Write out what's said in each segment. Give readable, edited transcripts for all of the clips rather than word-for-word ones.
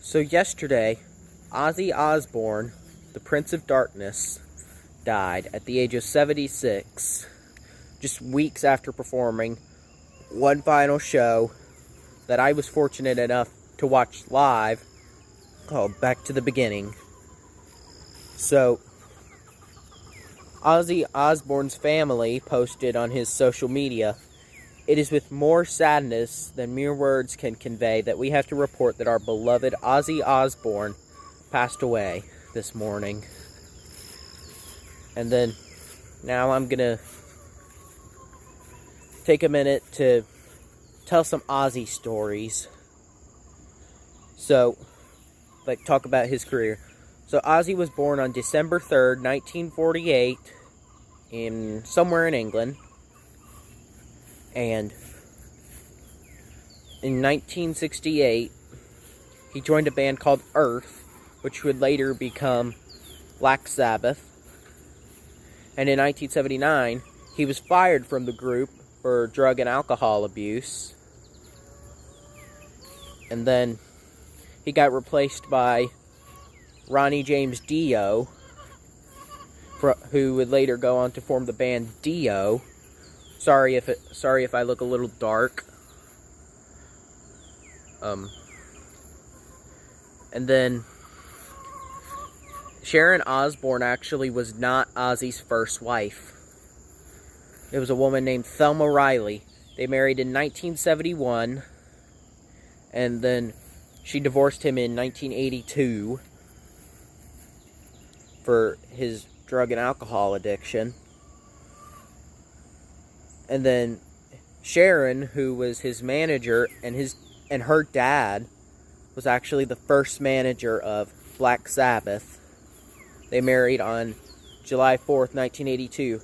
So yesterday, Ozzy Osbourne, the Prince of Darkness, died at the age of 76, just weeks after performing one final show that I was fortunate enough to watch live, called Back to the Beginning. So, Ozzy Osbourne's family posted on his social media, "It is with more sadness than mere words can convey that we have to report that our beloved Ozzy Osbourne passed away this morning." And then, now I'm gonna take a minute to tell some Ozzy stories. So, talk about his career. So Ozzy was born on December 3rd, 1948, somewhere in England. And in 1968, he joined a band called Earth, which would later become Black Sabbath. And in 1979, he was fired from the group for drug and alcohol abuse. And then he got replaced by Ronnie James Dio, who would later go on to form the band Dio. Sorry if I look a little dark. And then Sharon Osbourne actually was not Ozzy's first wife. It was a woman named Thelma Riley. They married in 1971, and then she divorced him in 1982 for his drug and alcohol addiction. And then Sharon, who was his manager, and her dad was actually the first manager of Black Sabbath. They married on July 4th, 1982.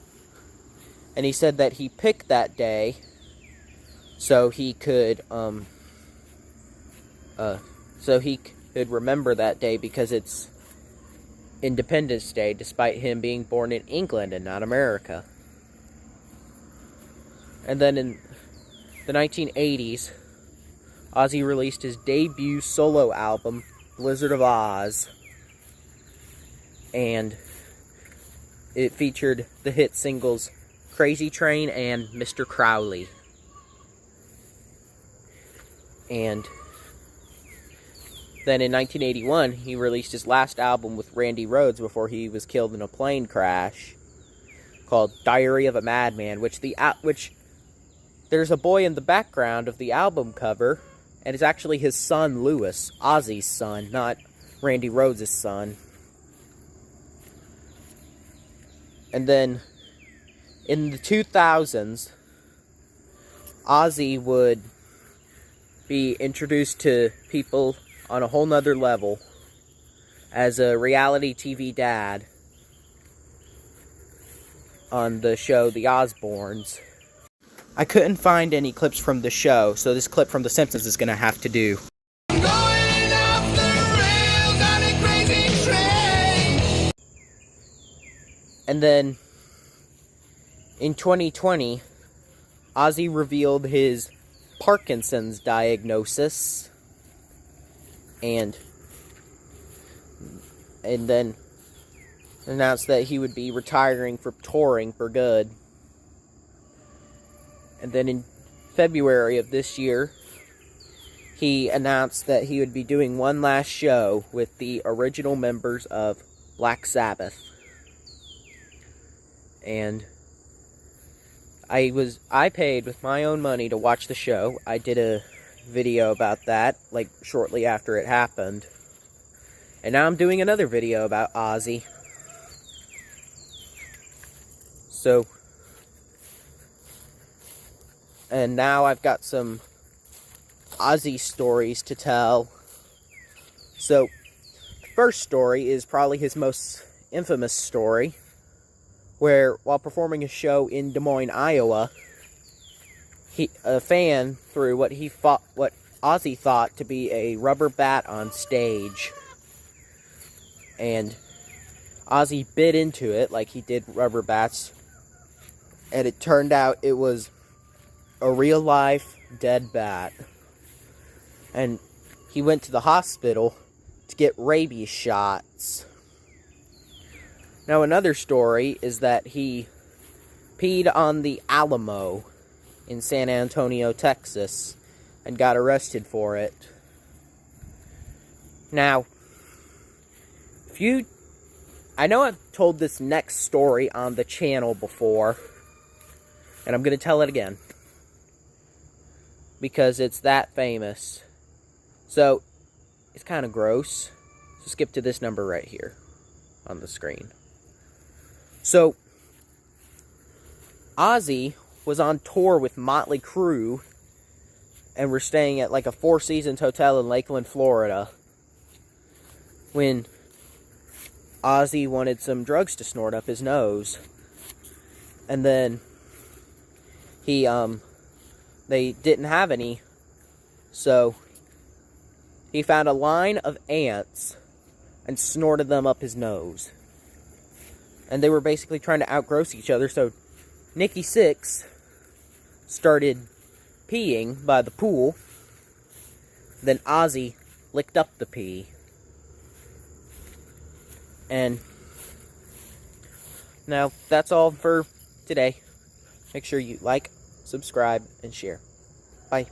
And he said that he picked that day so he could remember that day because it's Independence Day, despite him being born in England and not America. And then in the 1980s, Ozzy released his debut solo album, Blizzard of Oz. And it featured the hit singles Crazy Train and Mr. Crowley. And then in 1981, he released his last album with Randy Rhoads before he was killed in a plane crash, called Diary of a Madman, which there's a boy in the background of the album cover, and it's actually his son, Louis, Ozzy's son, not Randy Rhoads' son. And then, in the 2000s, Ozzy would be introduced to people on a whole nother level as a reality TV dad on the show The Osbournes. I couldn't find any clips from the show, so this clip from The Simpsons is going to have to do. Going off the rails on a crazy train. And then, in 2020, Ozzy revealed his Parkinson's diagnosis, and then announced that he would be retiring from touring for good. And then in February of this year, he announced that he would be doing one last show with the original members of Black Sabbath. And I paid with my own money to watch the show. I did a video about that, shortly after it happened. And now I'm doing another video about Ozzy. And now I've got some Ozzy stories to tell. So, the first story is probably his most infamous story, where, while performing a show in Des Moines, Iowa, a fan threw what Ozzy thought to be a rubber bat on stage. And Ozzy bit into it like he did rubber bats, and it turned out it was a real-life dead bat. And he went to the hospital to get rabies shots. Now, another story is that he peed on the Alamo in San Antonio, Texas, and got arrested for it. Now, I know I've told this next story on the channel before, and I'm going to tell it again, because it's that famous. So, it's kind of gross. So skip to this number right here on the screen. So, Ozzy was on tour with Motley Crue, and we're staying at like a Four Seasons hotel in Lakeland, Florida, when Ozzy wanted some drugs to snort up his nose. And then they didn't have any, so he found a line of ants and snorted them up his nose. And they were basically trying to outgross each other, so Nikki Sixx started peeing by the pool. Then Ozzy licked up the pee. And now that's all for today. Make sure you like, subscribe, and share. Bye.